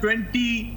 20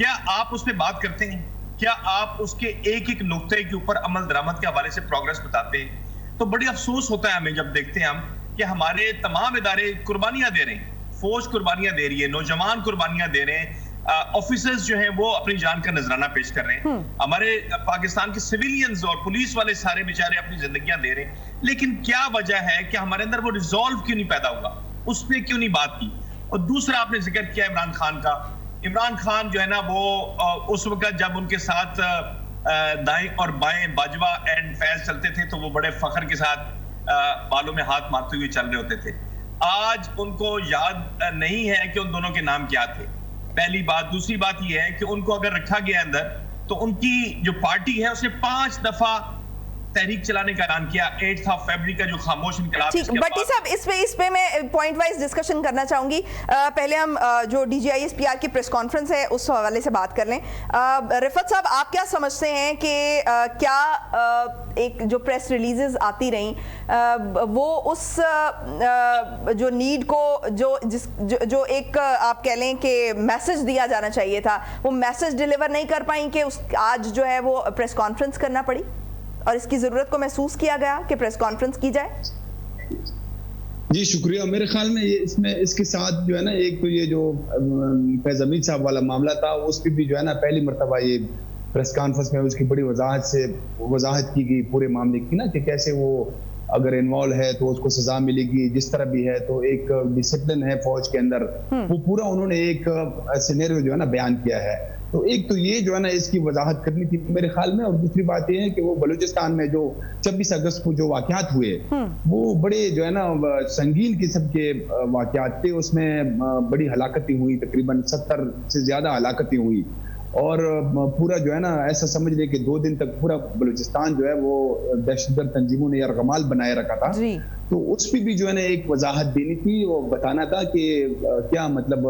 کیا آپ اس پہ بات کرتے ہیں؟ کیا آپ اس کے ایک ایک نقطے کے اوپر عمل درآمد کے حوالے سے پروگرس بتاتے ہیں؟ تو بڑی افسوس ہوتا ہے ہمیں جب دیکھتے ہیں ہم کہ ہمارے تمام ادارے قربانیاں دے رہے ہیں، فوج قربانیاں دے رہی ہے، نوجوان قربانیاں دے رہے ہیں، آفیسرز جو ہیں وہ اپنی جان کا نذرانہ پیش کر رہے ہیں، ہمارے پاکستان کے سویلینز اور پولیس والے سارے بیچارے اپنی زندگیاں دے رہے ہیں، لیکن کیا وجہ ہے کہ ہمارے اندر وہ ریزالو کیوں نہیں پیدا ہوا؟ اس پہ کیوں نہیں بات کی؟ اور دوسرا آپ نے ذکر کیا عمران خان کا. عمران خان جو ہے نا وہ اس وقت جب ان کے ساتھ دائیں اور بائیں باجوہ اینڈ فیض چلتے تھے تو وہ بڑے فخر کے ساتھ بالوں میں ہاتھ مارتے ہوئے چل رہے ہوتے تھے. آج ان کو یاد نہیں ہے کہ ان دونوں کے نام کیا تھے، پہلی بات. دوسری بات یہ ہے کہ ان کو اگر رکھا گیا اندر تو ان کی جو پارٹی ہے اس نے 5 دفعہ تحریک چلانے کا اعلان کیا. 8 فروری کا جو خاموش انقلاب. بٹی صاحب اس پہ میں پوائنٹ وائز ڈسکشن کرنا چاہوں گی. پہلے ہم جو D G I S P R کی پریس کانفرنس ہے اس حوالے سے بات کر لیں. رفعت صاحب آپ کیا سمجھتے ہیں کہ کیا ایک جو پریس ریلیزز آتی رہیں وہ اس جو نیڈ کو جو ایک آپ کہہ لیں کہ میسج دیا جانا چاہیے تھا وہ میسج ڈیلیور نہیں کر پائیں کہ آج جو ہے وہ پریس کانفرنس کرنا پڑی اور اس کی ضرورت کو محسوس کیا گیا کہ پریس کانفرنس کی جائے؟ جی شکریہ. میرے خیال میں اس کے ساتھ جو ہے نا ایک تو یہ جو فیض حمید صاحب والا معاملہ تھا اس پہ بھی جو ہے نا پہلی مرتبہ یہ پریس کانفرنس میں اس کی بڑی وضاحت کی گئی پورے معاملے کی نا کہ کیسے وہ اگر انوالو ہے تو اس کو سزا ملے گی، جس طرح بھی ہے تو ایک ڈسپلن ہے فوج کے اندر، وہ پورا انہوں نے ایک سینیریو جو ہے نا بیان کیا ہے. تو ایک تو یہ جو ہے نا اس کی وضاحت کرنی تھی میرے خیال میں. اور دوسری بات یہ ہے کہ وہ بلوچستان میں جو 26 اگست کو جو واقعات ہوئے وہ بڑے جو ہے نا سنگین قسم کے واقعات تھے. اس میں بڑی ہلاکتیں ہوئی، تقریباً 70 سے زیادہ ہلاکتیں ہوئی، اور پورا جو ہے نا ایسا سمجھ لے کہ 2 دن تک پورا بلوچستان جو ہے وہ دہشت گرد تنظیموں نے یرغمال بنائے رکھا تھا. تو اس پہ بھی جو ہے نا ایک وضاحت دینی تھی، وہ بتانا تھا کہ کیا مطلب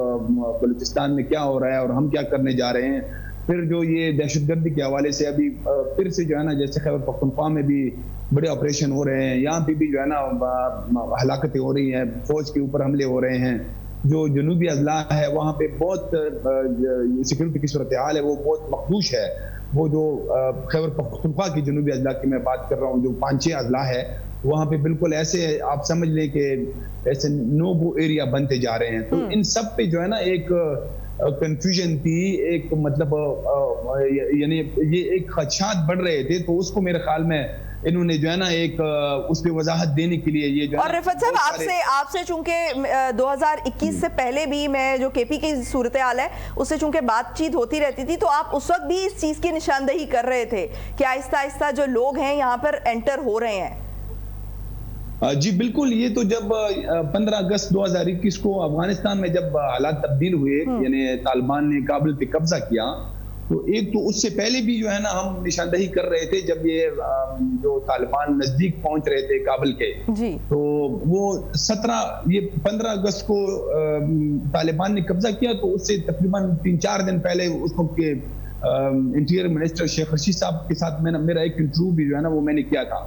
بلوچستان میں کیا ہو رہا ہے اور ہم کیا کرنے جا رہے ہیں. پھر جو یہ دہشت گردی کے حوالے سے ابھی پھر سے جو ہے نا جیسے خیبر پختونخوا میں بھی بڑے آپریشن ہو رہے ہیں، یہاں پہ بھی جو ہے نا ہلاکتیں ہو رہی ہیں، فوج کے اوپر حملے ہو رہے ہیں. جو جنوبی اضلاع ہے وہاں پہ بہت سیکورٹی کی صورتحال ہے وہ بہت مخدوش ہے. وہ جو خیبر پختونخوا کی جنوبی اضلاع کی میں بات کر رہا ہوں، جو 5-6 اضلاع ہے وہاں پہ بالکل ایسے آپ سمجھ لیں کہ ایسے نو گو ایریا بنتے جا رہے ہیں. تو ان سب پہ جو ہے نا ایک کنفیوژن تھی، ایک مطلب یعنی یہ ایک خدشات بڑھ رہے تھے. تو اس کو میرے خیال میں انہوں نے جو ہے نا ایک اس پہ وضاحت دینے کے لیے یہ جو ہے. اور رفعت صاحب آپ سے چونکہ 2021 سے پہلے بھی میں جو کے پی کی صورتحال ہے اس سے چونکہ بات چیت ہوتی رہتی تھی، تو آپ اس وقت بھی اس چیز کی نشاندہی کر رہے تھے کہ آہستہ آہستہ جو لوگ ہیں یہاں پر انٹر ہو رہے ہیں. جی بالکل. یہ تو جب 15 اگست 2021 کو افغانستان میں جب حالات تبدیل ہوئے، یعنی طالبان نے کابل پہ قبضہ کیا، تو ایک تو اس سے پہلے بھی جو ہے نا ہم نشاندہی کر رہے تھے جب یہ جو طالبان نزدیک پہنچ رہے تھے کابل کے. تو وہ 15 اگست کو طالبان نے قبضہ کیا، تو اس سے تقریباً 3-4 دن پہلے اس وقت کے انٹیریئر منسٹر شیخ رشید صاحب کے ساتھ میرا ایک انٹرویو بھی جو ہے نا وہ میں نے کیا تھا.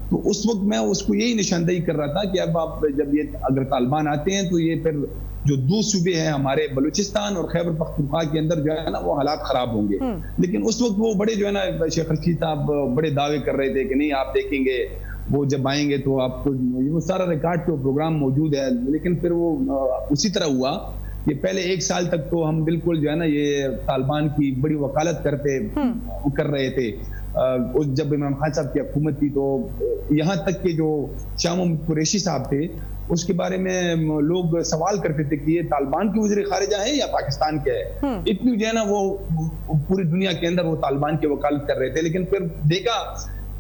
تو اس وقت میں اس کو یہی نشاندہی کر رہا تھا کہ اب آپ جب یہ اگر طالبان آتے ہیں تو یہ پھر جو 2 صوبے ہیں ہمارے بلوچستان اور خیبر پختونخوا کے اندر جو ہے نا وہ حالات خراب ہوں گے. لیکن اس وقت وہ بڑے جو ہے نا شیخ رشید صاحب بڑے دعوے کر رہے تھے کہ نہیں آپ دیکھیں گے وہ جب آئیں گے تو آپ کو وہ سارا ریکارڈ تو پروگرام موجود ہے. لیکن پھر وہ اسی طرح ہوا کہ پہلے 1 سال تک تو ہم بالکل جو ہے نا یہ طالبان کی بڑی وکالت کر رہے تھے. جب عمران خان صاحب کی حکومت تھی تو یہاں تک کہ جو شاہ محمود قریشی صاحب تھے اس کے بارے میں لوگ سوال کرتے تھے کہ یہ طالبان کے وزیر خارجہ ہیں یا پاکستان کے ہے. اتنی جو ہے نا وہ پوری دنیا کے اندر وہ طالبان کی وکالت کر رہے تھے. لیکن پھر دیکھا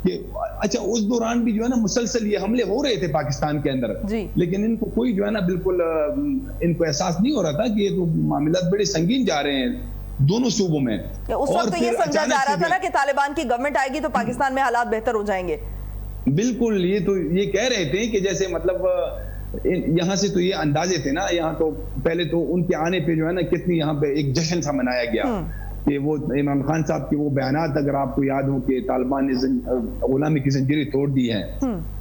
کہ اچھا اس دوران بھی جو ہے نا مسلسل یہ حملے ہو رہے تھے پاکستان کے اندر، لیکن ان کو کوئی جو ہے نا بالکل ان کو احساس نہیں ہو رہا تھا کہ یہ تو معاملات بڑے سنگین جا رہے ہیں دونوں صوبوں میں. اس وقت تو یہ سمجھا جا رہا تھا نا کہ طالبان کی گورنمنٹ آئے گی تو پاکستان میں حالات بہتر ہو جائیں گے. بالکل. یہ کہہ رہے تھے کہ جیسے مطلب یہاں سے تو یہ اندازے تھے نا، یہاں تو پہلے تو ان کے آنے پہ جو ہے نا کتنی یہاں پہ ایک جشن سا منایا گیا کہ وہ عمران خان صاحب کے وہ بیانات اگر آپ کو یاد ہو کہ طالبان نے غلامی کی زنجیریں توڑ دی ہیں،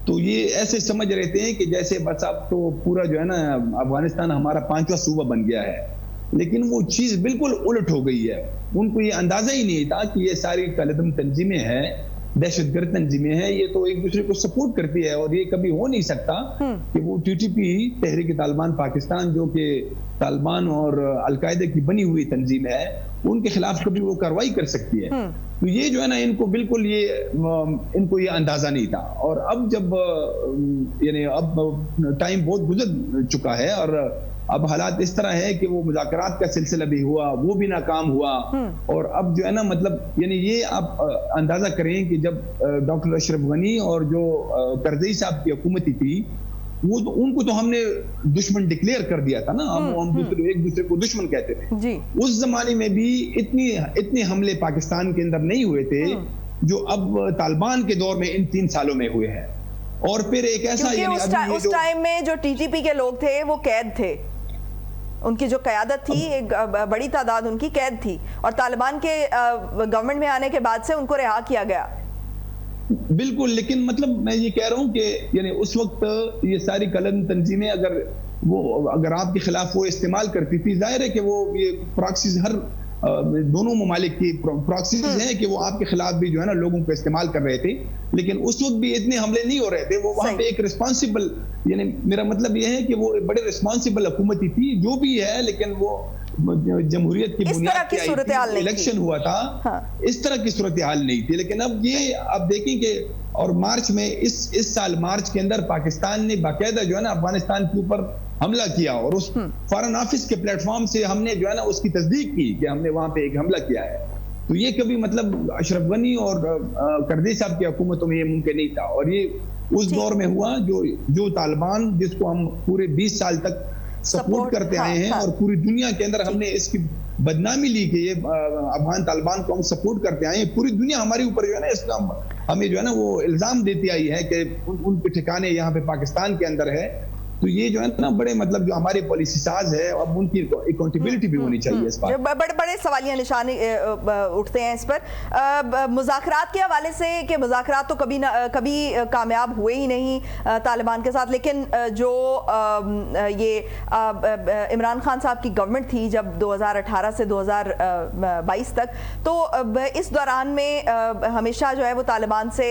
تو یہ ایسے سمجھ رہتے ہیں کہ جیسے بس اب تو پورا جو ہے نا افغانستان ہمارا 5واں صوبہ بن گیا ہے. لیکن وہ چیز بالکل الٹ ہو گئی ہے. ان کو یہ اندازہ ہی نہیں تھا کہ یہ ساری کالعدم تنظیمیں ہیں, دہشت گرد تنظیمیں ہیں, یہ تو ایک دوسرے کو سپورٹ کرتی ہے, اور یہ کبھی ہو نہیں سکتا کہ وہ ٹی ٹی پی تحریک طالبان پاکستان جو کہ طالبان اور القاعدہ کی بنی ہوئی تنظیم ہے, ان کے خلاف کبھی وہ کارروائی کر سکتی ہے. تو یہ جو ہے نا ان کو بالکل ان کو یہ اندازہ نہیں تھا. اور اب جب یعنی اب ٹائم بہت گزر چکا ہے اور اب حالات اس طرح ہے کہ وہ مذاکرات کا سلسلہ بھی ہوا, وہ بھی ناکام ہوا, اور اب جو ہے نا مطلب یعنی یہ آپ اندازہ کریں کہ جب ڈاکٹر اشرف غنی اور جو کرزئی صاحب کی حکومتی تھی, وہ تو ان کو تو ہم نے دشمن ڈکلیئر کر دیا تھا نا, ہم ایک دوسرے کو دشمن کہتے تھے. اس زمانے میں بھی اتنے حملے پاکستان کے اندر نہیں ہوئے تھے جو اب طالبان کے دور میں ان 3 سالوں میں ہوئے ہیں. اور پھر ایک ایسا اس ٹائم میں جو ٹی ٹی پی کے لوگ تھے وہ قید تھے, ان کی جو قیادت تھی ایک بڑی تعداد ان کی قید تھی, اور طالبان کے گورنمنٹ میں آنے کے بعد سے ان کو رہا کیا گیا. بالکل, لیکن مطلب میں یہ کہہ رہا ہوں کہ یعنی اس وقت یہ ساری کالعدم تنظیمیں اگر آپ کے خلاف وہ استعمال کرتی تھی, ظاہر ہے کہ وہ یہ پراکسیز ہر دونوں ممالک کی پراکسیز ہیں کہ وہ آپ کے خلاف بھی جو ہے نا لوگوں کو استعمال کر رہے تھے, لیکن اس وقت بھی اتنے حملے نہیں ہو رہے تھے. وہ وہاں پہ ایک رسپانسیبل, یعنی میرا مطلب یہ ہے کہ وہ بڑے رسپانسیبل حکومتی تھی جو بھی ہے, لیکن وہ جمہوریت کی بنیاد پہ الیکشن ہوا تھا, اس طرح کی صورتحال نہیں تھی. لیکن اب یہ آپ دیکھیں کہ اور مارچ میں اس سال مارچ کے اندر پاکستان نے باقاعدہ جو ہے نا افغانستان کے اوپر حملہ کیا, اور اس فارن آفس کے پلیٹ فارم سے ہم نے جو ہے نا اس کی تصدیق کی کہ ہم نے وہاں پہ ایک حملہ کیا ہے. تو یہ کبھی مطلب اشرف غنی اور کرزئی صاحب کی حکومتوں میں یہ ممکن نہیں تھا, اور یہ اس دور میں ہوا جو طالبان جس کو ہم پورے 20 سال تک سپورٹ کرتے آئے ہیں, اور پوری دنیا کے اندر ہم نے اس کی بدنامی لی کہ یہ افغان طالبان کو ہم سپورٹ کرتے آئے ہیں. پوری دنیا ہمارے اوپر جو ہے نا اس کا ہمیں جو ہے نا وہ الزام دیتی آئی ہے کہ ان کے ٹھکانے یہاں پہ پاکستان کے اندر ہے. تو یہ جو ہے نا بڑے مطلب جو ہمارے پالیسی ساز ہے, اب ان کی اکاؤنٹیبلٹی بھی ہونی چاہیے اس بات. بڑے سوالیہ نشان اٹھتے ہیں اس پر. مذاکرات کے حوالے سے کہ مذاکرات تو کبھی کامیاب ہوئے ہی نہیں طالبان کے ساتھ, لیکن جو یہ عمران خان صاحب کی گورنمنٹ تھی جب 2018 سے 2022 تک, تو اس دوران میں ہمیشہ جو ہے وہ طالبان سے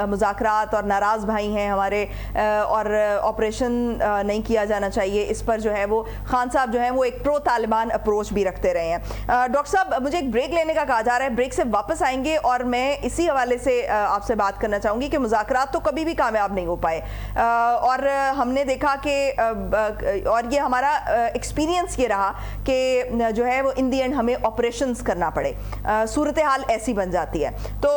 مذاکرات, اور ناراض بھائی ہیں ہمارے, اور آپریشن نہیں کیا جانا چاہیے, اس پر جو ہے وہ خان صاحب جو ہیں وہ ایک پرو طالبان اپروچ بھی رکھتے رہے ہیں. ڈاکٹر صاحب مجھے ایک بریک لینے کا کہا جا رہا ہے, بریک سے واپس آئیں گے, اور میں اسی حوالے سے آپ سے بات کرنا چاہوں گی کہ مذاکرات تو کبھی بھی کامیاب نہیں ہو پائے, اور ہم نے دیکھا کہ اور یہ ہمارا ایکسپیرینس یہ رہا کہ جو ہے وہ ان دی اینڈ ہمیں آپریشنز کرنا پڑے, صورتحال ایسی بن جاتی ہے. تو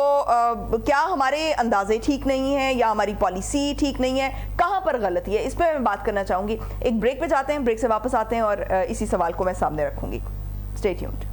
کیا ہمارے اندازے ٹھیک نہیں ہیں یا ہماری پالیسی ٹھیک نہیں ہے, کہاں پر غلطی ہے, اس پہ میں بات کرنا چاہوں گی. ایک بریک پہ جاتے ہیں, بریک سے واپس آتے ہیں اور اسی سوال کو میں سامنے رکھوں گی. Stay tuned.